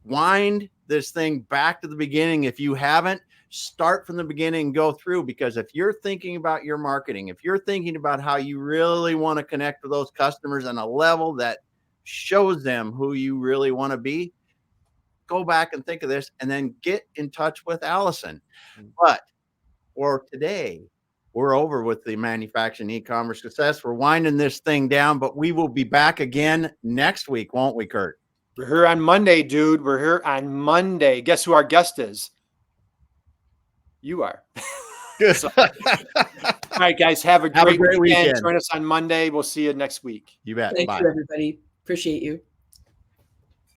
A: Wind this thing back to the beginning. If you haven't, start from the beginning and go through, because if you're thinking about your marketing, if you're thinking about how you really want to connect with those customers on a level that shows them who you really want to be, go back and think of this and then get in touch with Allison. But for today, we're over with the manufacturing e-commerce success. We're winding this thing down, but we will be back again next week, won't we, Curt?
B: We're here on Monday, dude. We're here on Monday. Guess who our guest is? You are. So, all right, guys. Have a great weekend. Join us on Monday. We'll see you next week.
A: You bet.
C: Thank you, everybody. Appreciate you.